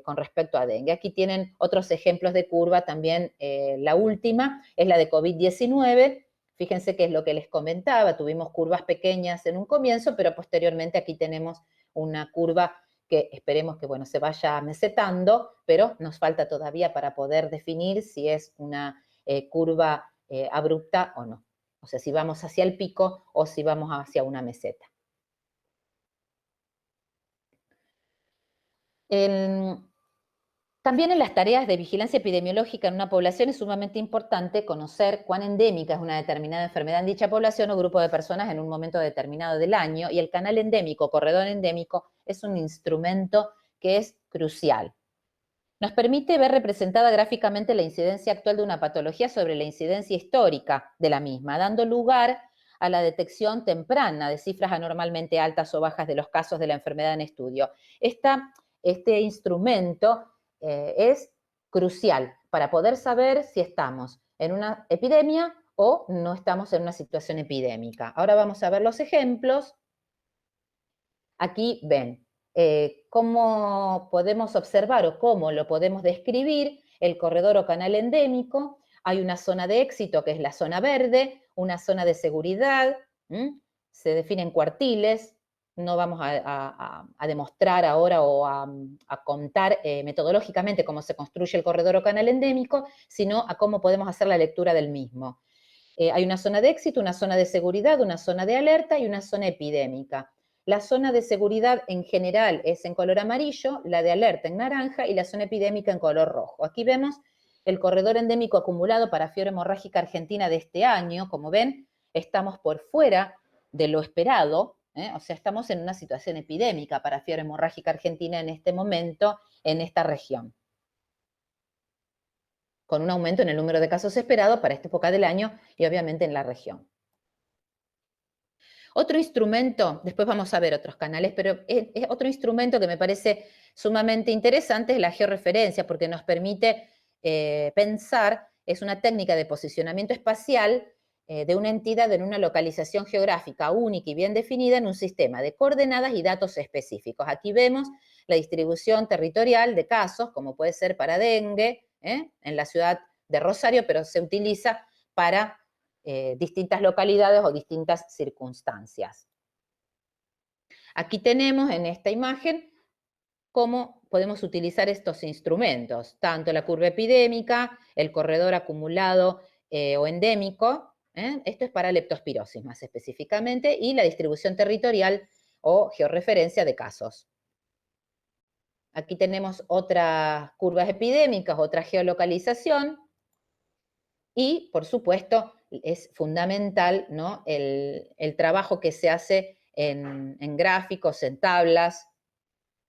con respecto a dengue. Aquí tienen otros ejemplos de curva también. La última es la de COVID-19. Fíjense que es lo que les comentaba, tuvimos curvas pequeñas en un comienzo, pero posteriormente aquí tenemos una curva que esperemos que, bueno, se vaya mesetando, pero nos falta todavía para poder definir si es una curva abrupta o no. O sea, si vamos hacia el pico o si vamos hacia una meseta. También en las tareas de vigilancia epidemiológica en una población es sumamente importante conocer cuán endémica es una determinada enfermedad en dicha población o grupo de personas en un momento determinado del año, y el canal endémico, corredor endémico, es un instrumento que es crucial. Nos permite ver representada gráficamente la incidencia actual de una patología sobre la incidencia histórica de la misma, dando lugar a la detección temprana de cifras anormalmente altas o bajas de los casos de la enfermedad en estudio. Este instrumento es crucial para poder saber si estamos en una epidemia o no estamos en una situación epidémica. Ahora vamos a ver los ejemplos. Aquí ven cómo podemos observar o cómo lo podemos describir el corredor o canal endémico. Hay una zona de éxito, que es la zona verde, una zona de seguridad, se definen cuartiles. No vamos a demostrar ahora o a contar metodológicamente cómo se construye el corredor o canal endémico, sino a cómo podemos hacer la lectura del mismo. Hay una zona de éxito, una zona de seguridad, una zona de alerta y una zona epidémica. La zona de seguridad en general es en color amarillo, la de alerta en naranja y la zona epidémica en color rojo. Aquí vemos el corredor endémico acumulado para fiebre hemorrágica argentina de este año. Como ven, estamos por fuera de lo esperado, o sea, estamos en una situación epidémica para fiebre hemorrágica argentina en este momento en esta región, con un aumento en el número de casos esperados para esta época del año y obviamente en la región. Otro instrumento, después vamos a ver otros canales, pero es otro instrumento que me parece sumamente interesante es la georreferencia, porque nos permite pensar, es una técnica de posicionamiento espacial de una entidad en una localización geográfica única y bien definida en un sistema de coordenadas y datos específicos. Aquí vemos la distribución territorial de casos, como puede ser para dengue, en la ciudad de Rosario, pero se utiliza para distintas localidades o distintas circunstancias. Aquí tenemos en esta imagen cómo podemos utilizar estos instrumentos, tanto la curva epidémica, el corredor acumulado o endémico, esto es para leptospirosis más específicamente, y la distribución territorial o georreferencia de casos. Aquí tenemos otras curvas epidémicas, otra geolocalización, y, por supuesto, es fundamental, ¿no?, el trabajo que se hace en gráficos, en tablas,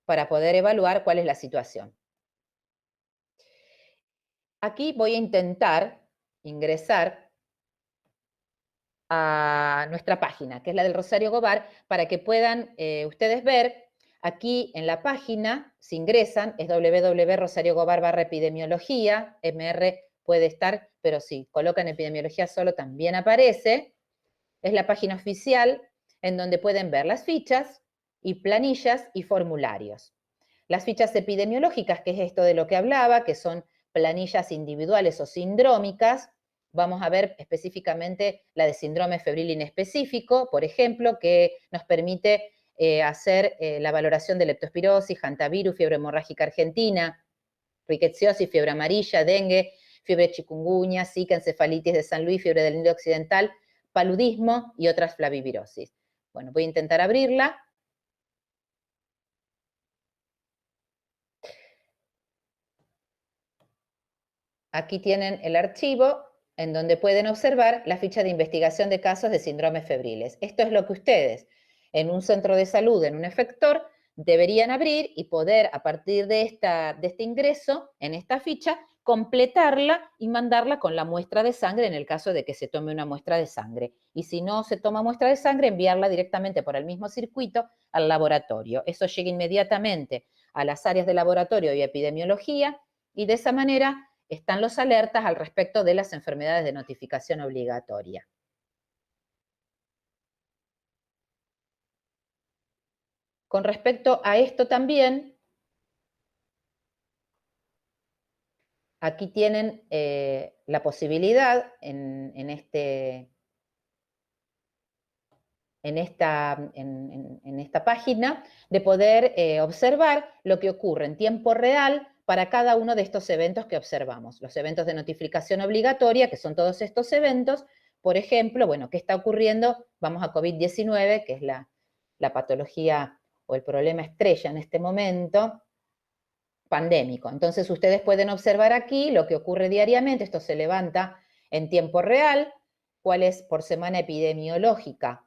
para poder evaluar cuál es la situación. Aquí voy a intentar ingresar a nuestra página, que es la del Rosario Gobar, para que puedan ustedes ver. Aquí en la página, si ingresan, es www.rosariogobar/epidemiología, MR puede estar, pero si colocan epidemiología solo también aparece. Es la página oficial en donde pueden ver las fichas y planillas y formularios. Las fichas epidemiológicas, que es esto de lo que hablaba, que son planillas individuales o sindrómicas. Vamos a ver específicamente la de síndrome febril inespecífico, por ejemplo, que nos permite hacer la valoración de leptospirosis, hantavirus, fiebre hemorrágica argentina, rickettsiosis, fiebre amarilla, dengue, fiebre chikungunya, zika, encefalitis de San Luis, fiebre del Nilo Occidental, paludismo y otras flavivirosis. Bueno, voy a intentar abrirla. Aquí tienen el archivo en donde pueden observar la ficha de investigación de casos de síndromes febriles. Esto es lo que ustedes en un centro de salud, en un efector, deberían abrir y poder, a partir de este ingreso en esta ficha, completarla y mandarla con la muestra de sangre en el caso de que se tome una muestra de sangre. Y si no se toma muestra de sangre, enviarla directamente por el mismo circuito al laboratorio. Eso llega inmediatamente a las áreas de laboratorio y epidemiología, y de esa manera están los alertas al respecto de las enfermedades de notificación obligatoria. Con respecto a esto también, aquí tienen la posibilidad en este en esta página, de poder observar lo que ocurre en tiempo real para cada uno de estos eventos que observamos. Los eventos de notificación obligatoria, que son todos estos eventos, por ejemplo, bueno, ¿qué está ocurriendo? Vamos a COVID-19, que es la patología o el problema estrella en este momento, pandémico. Entonces, ustedes pueden observar aquí lo que ocurre diariamente, esto se levanta en tiempo real, cuál es por semana epidemiológica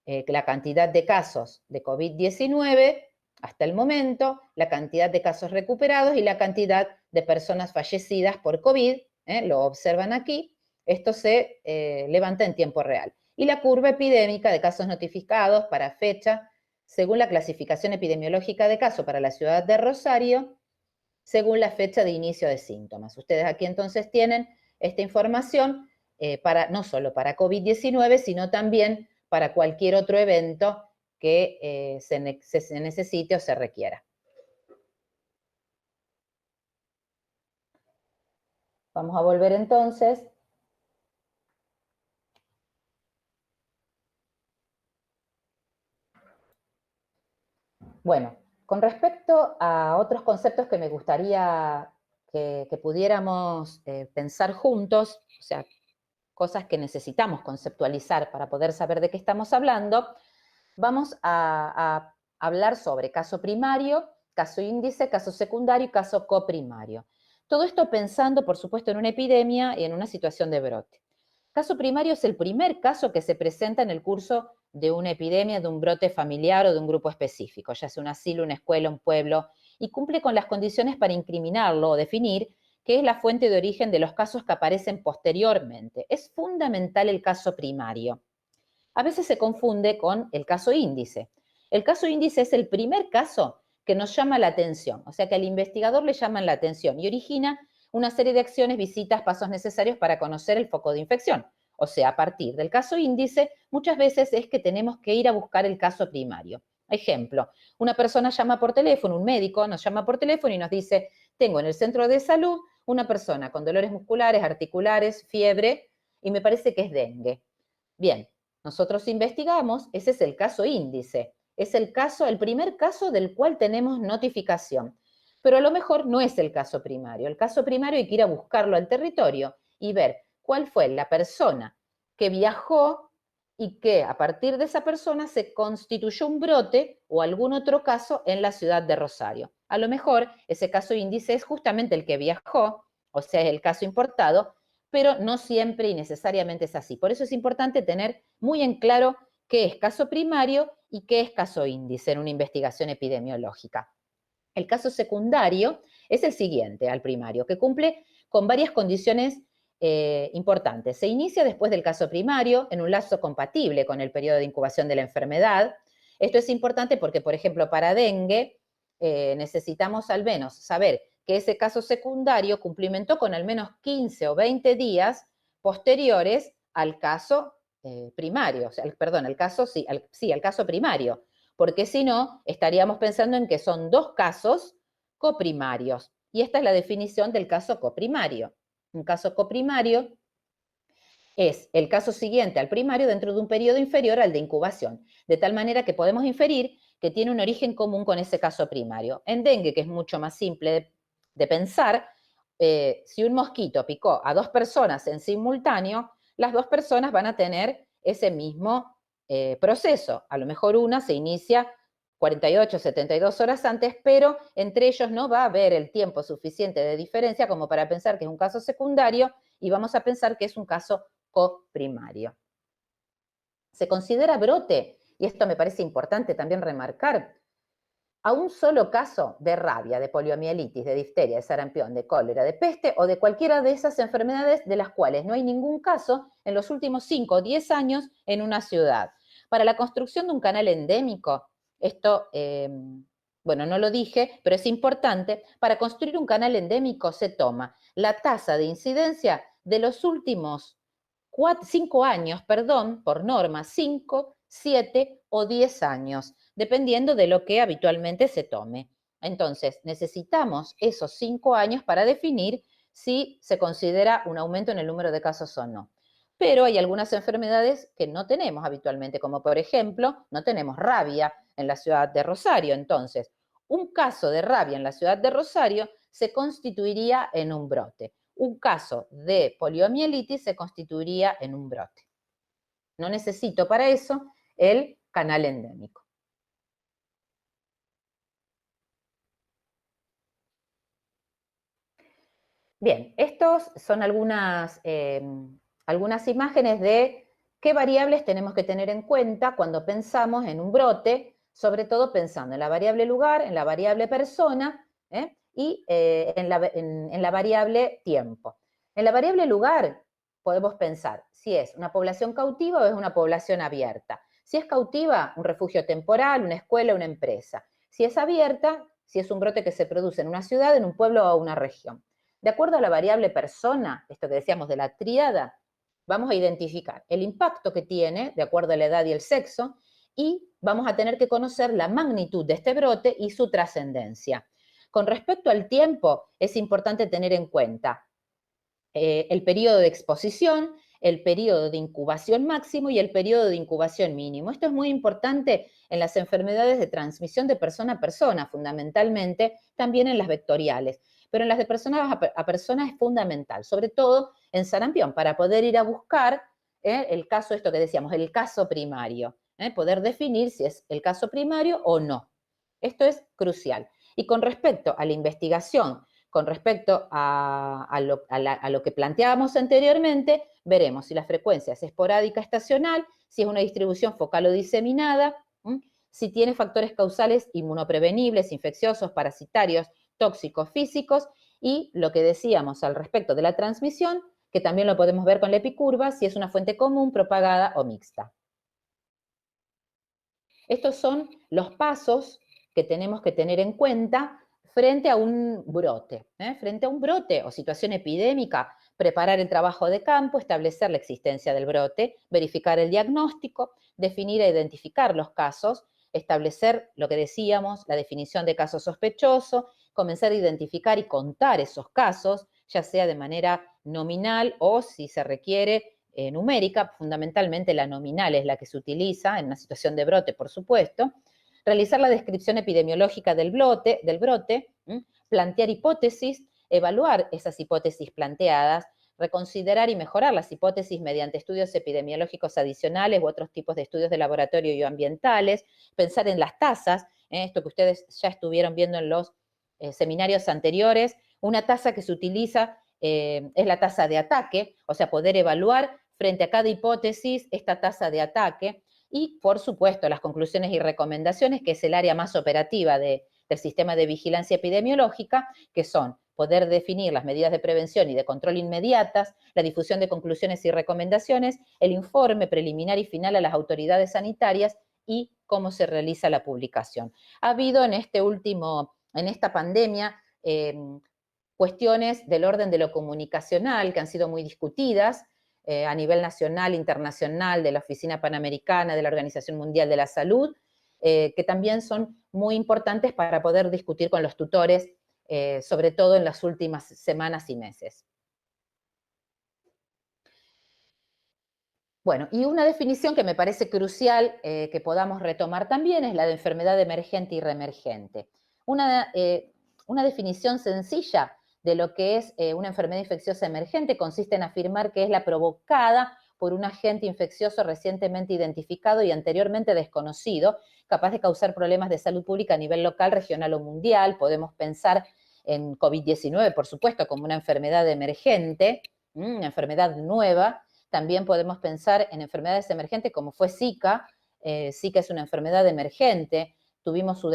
la cantidad de casos de COVID-19 hasta el momento, la cantidad de casos recuperados y la cantidad de personas fallecidas por COVID, lo observan aquí, esto se levanta en tiempo real. Y la curva epidémica de casos notificados para fecha, según la clasificación epidemiológica de casos para la ciudad de Rosario, según la fecha de inicio de síntomas. Ustedes aquí entonces tienen esta información no solo para COVID-19, sino también para cualquier otro evento que se necesite o se requiera. Vamos a volver entonces. Bueno, con respecto a otros conceptos que me gustaría que pudiéramos pensar juntos, o sea, cosas que necesitamos conceptualizar para poder saber de qué estamos hablando, vamos a hablar sobre caso primario, caso índice, caso secundario y caso coprimario. Todo esto pensando, por supuesto, en una epidemia y en una situación de brote. Caso primario es el primer caso que se presenta en el curso de una epidemia, de un brote familiar o de un grupo específico, ya sea un asilo, una escuela, un pueblo, y cumple con las condiciones para incriminarlo o definir qué es la fuente de origen de los casos que aparecen posteriormente. Es fundamental el caso primario. A veces se confunde con el caso índice. El caso índice es el primer caso que nos llama la atención, o sea que al investigador le llaman la atención y origina una serie de acciones, visitas, pasos necesarios para conocer el foco de infección. O sea, a partir del caso índice, muchas veces es que tenemos que ir a buscar el caso primario. Ejemplo, una persona llama por teléfono, un médico nos llama por teléfono y nos dice, tengo en el centro de salud una persona con dolores musculares, articulares, fiebre, y me parece que es dengue. Bien, nosotros investigamos, ese es el caso índice, es el primer caso del cual tenemos notificación. Pero a lo mejor no es el caso primario. El caso primario hay que ir a buscarlo al territorio y ver cuál fue la persona que viajó y que a partir de esa persona se constituyó un brote o algún otro caso en la ciudad de Rosario. A lo mejor ese caso índice es justamente el que viajó, o sea, es el caso importado, pero no siempre y necesariamente es así. Por eso es importante tener muy en claro qué es caso primario y qué es caso índice en una investigación epidemiológica. El caso secundario es el siguiente al primario, que cumple con varias condiciones importantes. Se inicia después del caso primario en un lazo compatible con el periodo de incubación de la enfermedad. Esto es importante porque, por ejemplo, para dengue necesitamos al menos saber que ese caso secundario cumplimentó con al menos 15 o 20 días posteriores al caso primario, o sea, perdón, al caso primario, porque si no, estaríamos pensando en que son dos casos coprimarios. Y esta es la definición del caso coprimario. Un caso coprimario es el caso siguiente al primario dentro de un periodo inferior al de incubación, de tal manera que podemos inferir que tiene un origen común con ese caso primario. En dengue, que es mucho más simple de pensar, si un mosquito picó a dos personas en simultáneo, las dos personas van a tener ese mismo proceso. A lo mejor una se inicia 48, 72 horas antes, pero entre ellos no va a haber el tiempo suficiente de diferencia como para pensar que es un caso secundario y vamos a pensar que es un caso coprimario. Se considera brote, y esto me parece importante también remarcar, a un solo caso de rabia, de poliomielitis, de difteria, de sarampión, de cólera, de peste o de cualquiera de esas enfermedades de las cuales no hay ningún caso en los últimos 5 o 10 años en una ciudad. Para la construcción de un canal endémico, esto, bueno, no lo dije, pero es importante, para construir un canal endémico se toma la tasa de incidencia de los últimos 5 años, perdón, por norma, 5, 7 o 10 años, dependiendo de lo que habitualmente se tome. Entonces, necesitamos esos 5 años para definir si se considera un aumento en el número de casos o no. Pero hay algunas enfermedades que no tenemos habitualmente, como por ejemplo, no tenemos rabia en la ciudad de Rosario. Entonces, un caso de rabia en la ciudad de Rosario se constituiría en un brote. Un caso de poliomielitis se constituiría en un brote. No necesito para eso el canal endémico. Bien, estos son algunas imágenes de qué variables tenemos que tener en cuenta cuando pensamos en un brote, sobre todo pensando en la variable lugar, en la variable persona y en la variable tiempo. En la variable lugar podemos pensar si es una población cautiva o es una población abierta. Si es cautiva, un refugio temporal, una escuela, una empresa. Si es abierta, si es un brote que se produce en una ciudad, en un pueblo o una región. De acuerdo a la variable persona, esto que decíamos de la tríada, vamos a identificar el impacto que tiene, de acuerdo a la edad y el sexo, y vamos a tener que conocer la magnitud de este brote y su trascendencia. Con respecto al tiempo, es importante tener en cuenta el periodo de exposición, el periodo de incubación máximo y el periodo de incubación mínimo. Esto es muy importante en las enfermedades de transmisión de persona a persona, fundamentalmente, también en las vectoriales. Pero en las de persona a persona es fundamental, sobre todo en sarampión, para poder ir a buscar el caso, esto que decíamos, el caso primario, poder definir si es el caso primario o no. Esto es crucial. Y con respecto a la investigación, con respecto a lo que planteábamos anteriormente, veremos si la frecuencia es esporádica estacional, si es una distribución focal o diseminada, si tiene factores causales inmunoprevenibles, infecciosos, parasitarios, tóxicos, físicos, y lo que decíamos al respecto de la transmisión, que también lo podemos ver con la epicurva, si es una fuente común, propagada o mixta. Estos son los pasos que tenemos que tener en cuenta frente a un brote. Frente a un brote o situación epidémica, preparar el trabajo de campo, establecer la existencia del brote, verificar el diagnóstico, definir e identificar los casos, establecer lo que decíamos, la definición de caso sospechoso, comenzar a identificar y contar esos casos, ya sea de manera nominal o, si se requiere, numérica, fundamentalmente la nominal es la que se utiliza en una situación de brote, por supuesto, realizar la descripción epidemiológica del brote, plantear hipótesis, evaluar esas hipótesis planteadas, reconsiderar y mejorar las hipótesis mediante estudios epidemiológicos adicionales u otros tipos de estudios de laboratorio y ambientales, pensar en las tasas, esto que ustedes ya estuvieron viendo en los seminarios anteriores, una tasa que se utiliza es la tasa de ataque, o sea, poder evaluar frente a cada hipótesis esta tasa de ataque y, por supuesto, las conclusiones y recomendaciones, que es el área más operativa del sistema de vigilancia epidemiológica, que son poder definir las medidas de prevención y de control inmediatas, la difusión de conclusiones y recomendaciones, el informe preliminar y final a las autoridades sanitarias y cómo se realiza la publicación. Ha habido en esta pandemia, cuestiones del orden de lo comunicacional que han sido muy discutidas a nivel nacional, internacional, de la Oficina Panamericana, de la Organización Mundial de la Salud, que también son muy importantes para poder discutir con los tutores, sobre todo en las últimas semanas y meses. Bueno, y una definición que me parece crucial que podamos retomar también es la de enfermedad emergente y reemergente. Una definición sencilla de lo que es una enfermedad infecciosa emergente consiste en afirmar que es la provocada por un agente infeccioso recientemente identificado y anteriormente desconocido, capaz de causar problemas de salud pública a nivel local, regional o mundial. Podemos pensar en COVID-19, por supuesto, como una enfermedad emergente, una enfermedad nueva. También podemos pensar en enfermedades emergentes como fue Zika. Zika es una enfermedad emergente. Tuvimos su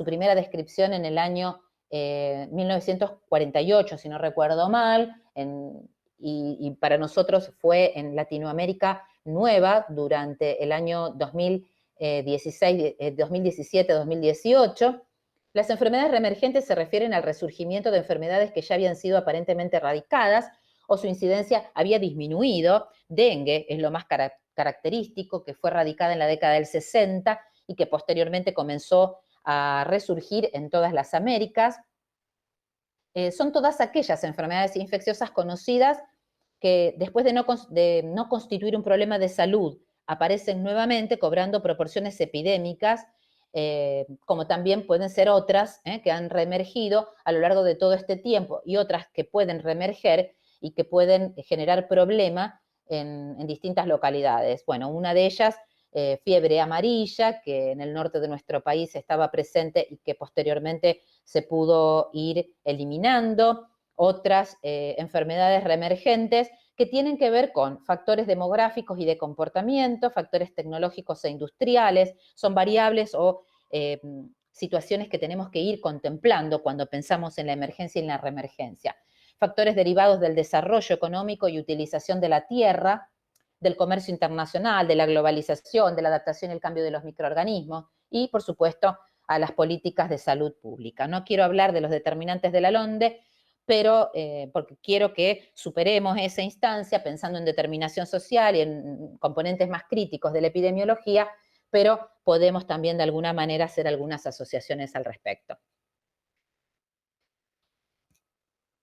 primera descripción en el año 1948, si no recuerdo mal, y para nosotros fue en Latinoamérica nueva durante el año 2017-2018. Las enfermedades reemergentes se refieren al resurgimiento de enfermedades que ya habían sido aparentemente erradicadas o su incidencia había disminuido. Dengue es lo más característico, que fue erradicada en la década del 60 y que posteriormente comenzó a resurgir en todas las Américas. Son todas aquellas enfermedades infecciosas conocidas que después de no constituir un problema de salud, aparecen nuevamente cobrando proporciones epidémicas, como también pueden ser otras que han reemergido a lo largo de todo este tiempo y otras que pueden reemerger y que pueden generar problema en distintas localidades. Bueno, una de ellas, fiebre amarilla, que en el norte de nuestro país estaba presente y que posteriormente se pudo ir eliminando. Otras enfermedades reemergentes que tienen que ver con factores demográficos y de comportamiento, factores tecnológicos e industriales, son variables o situaciones que tenemos que ir contemplando cuando pensamos en la emergencia y en la reemergencia. Factores derivados del desarrollo económico y utilización de la tierra, del comercio internacional, de la globalización, de la adaptación y el cambio de los microorganismos y, por supuesto, a las políticas de salud pública. No quiero hablar de los determinantes de la LONDE, pero porque quiero que superemos esa instancia pensando en determinación social y en componentes más críticos de la epidemiología, pero podemos también de alguna manera hacer algunas asociaciones al respecto.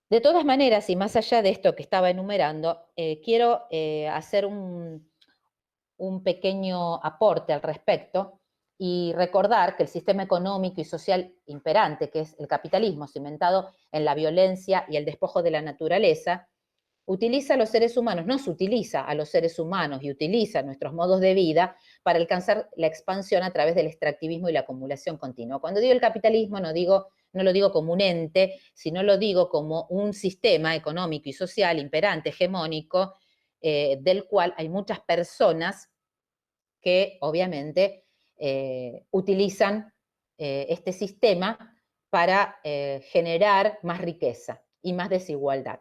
De todas maneras, y más allá de esto que estaba enumerando, quiero hacer un pequeño aporte al respecto y recordar que el sistema económico y social imperante, que es el capitalismo, cimentado en la violencia y el despojo de la naturaleza, utiliza a los seres humanos, nos utiliza a los seres humanos y utiliza nuestros modos de vida para alcanzar la expansión a través del extractivismo y la acumulación continua. Cuando digo el capitalismo no lo digo como un ente, sino lo digo como un sistema económico y social imperante, hegemónico, del cual hay muchas personas que obviamente utilizan este sistema para generar más riqueza y más desigualdad.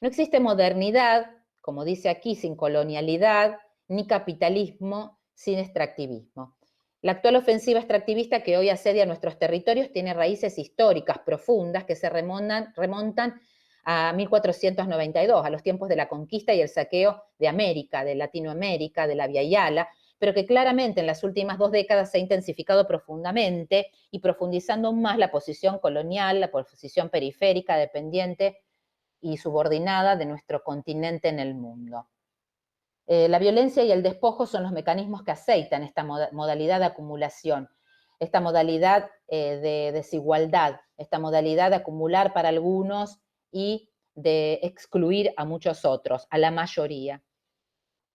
No existe modernidad, como dice aquí, sin colonialidad, ni capitalismo sin extractivismo. La actual ofensiva extractivista que hoy asedia nuestros territorios tiene raíces históricas profundas que se remontan a 1492, a los tiempos de la conquista y el saqueo de América, de Latinoamérica, de la Via Yala, pero que claramente en las últimas 2 décadas se ha intensificado profundamente y profundizando aún más la posición colonial, la posición periférica, dependiente y subordinada de nuestro continente en el mundo. La violencia y el despojo son los mecanismos que aceitan esta modalidad de acumulación, esta modalidad de desigualdad, esta modalidad de acumular para algunos y de excluir a muchos otros, a la mayoría.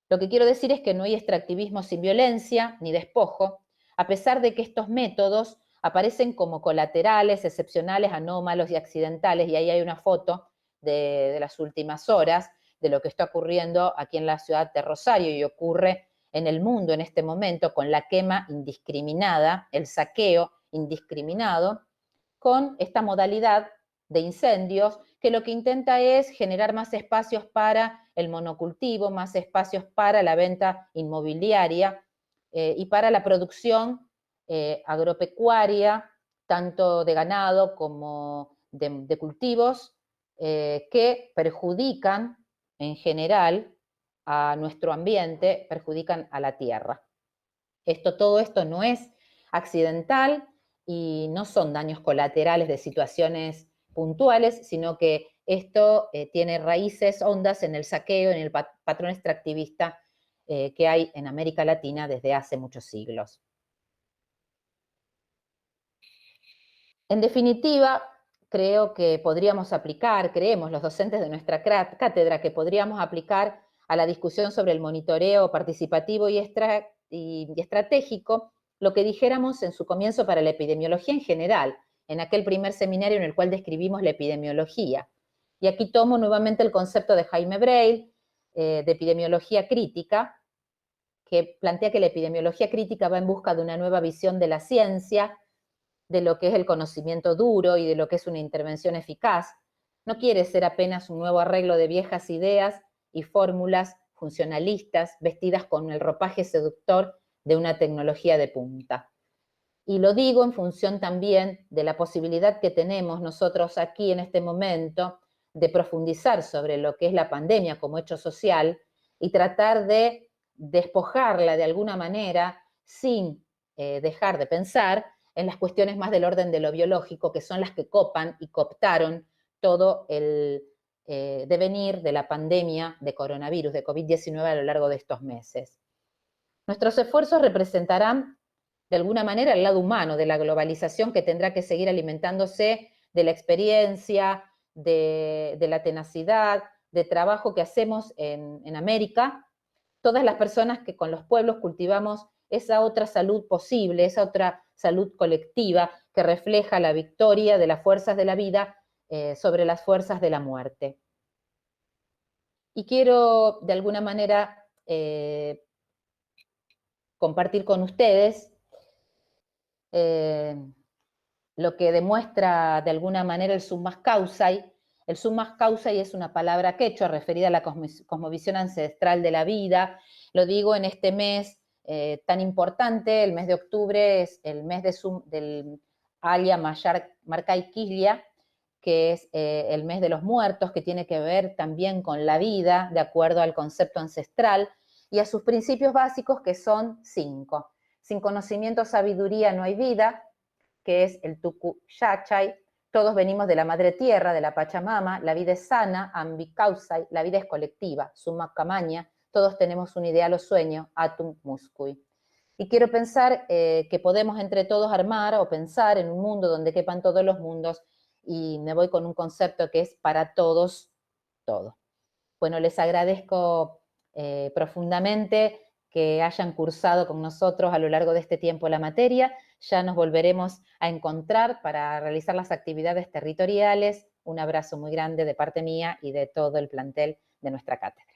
Lo que quiero decir es que no hay extractivismo sin violencia ni despojo, a pesar de que estos métodos aparecen como colaterales, excepcionales, anómalos y accidentales, y ahí hay una foto de las últimas horas de lo que está ocurriendo aquí en la ciudad de Rosario y ocurre en el mundo en este momento con la quema indiscriminada, el saqueo indiscriminado, con esta modalidad de incendios que lo que intenta es generar más espacios para el monocultivo, más espacios para la venta inmobiliaria y para la producción agropecuaria, tanto de ganado como de cultivos, que perjudican en general a nuestro ambiente, perjudican a la tierra. Todo esto no es accidental y no son daños colaterales de situaciones puntuales, sino que esto tiene raíces hondas en el saqueo, en el patrón extractivista que hay en América Latina desde hace muchos siglos. En definitiva, creo que podríamos aplicar, creemos los docentes de nuestra cátedra, que podríamos aplicar a la discusión sobre el monitoreo participativo y estratégico lo que dijéramos en su comienzo para la epidemiología en general, en aquel primer seminario en el cual describimos la epidemiología. Y aquí tomo nuevamente el concepto de Jaime Breil, de epidemiología crítica, que plantea que la epidemiología crítica va en busca de una nueva visión de la ciencia, de lo que es el conocimiento duro y de lo que es una intervención eficaz. No quiere ser apenas un nuevo arreglo de viejas ideas y fórmulas funcionalistas vestidas con el ropaje seductor de una tecnología de punta. Y lo digo en función también de la posibilidad que tenemos nosotros aquí en este momento de profundizar sobre lo que es la pandemia como hecho social y tratar de despojarla de alguna manera sin dejar de pensar en las cuestiones más del orden de lo biológico, que son las que copan y cooptaron todo devenir de la pandemia de coronavirus, de COVID-19 a lo largo de estos meses. Nuestros esfuerzos representarán de alguna manera el lado humano de la globalización que tendrá que seguir alimentándose de la experiencia, de la tenacidad, de trabajo que hacemos en América, todas las personas que con los pueblos cultivamos esa otra salud posible, esa otra salud colectiva que refleja la victoria de las fuerzas de la vida sobre las fuerzas de la muerte. Y quiero de alguna manera compartir con ustedes lo que demuestra de alguna manera el summas causae. El summas causae es una palabra quechua referida a la cosmovisión ancestral de la vida. Lo digo en este mes tan importante, el mes de octubre es el mes del Alia Marcay Quislia, que es el mes de los muertos, que tiene que ver también con la vida, de acuerdo al concepto ancestral, y a sus principios básicos, que son 5. Sin conocimiento, sabiduría, no hay vida, que es el Tucu Yachay. Todos venimos de la madre tierra, de la Pachamama, la vida es sana, ambi causai, la vida es colectiva, summa camaña, todos tenemos un ideal o sueño, atum muscui. Y quiero pensar que podemos entre todos armar o pensar en un mundo donde quepan todos los mundos, y me voy con un concepto que es para todos, todo. Bueno, les agradezco profundamente que hayan cursado con nosotros a lo largo de este tiempo la materia. Ya nos volveremos a encontrar para realizar las actividades territoriales. Un abrazo muy grande de parte mía y de todo el plantel de nuestra cátedra.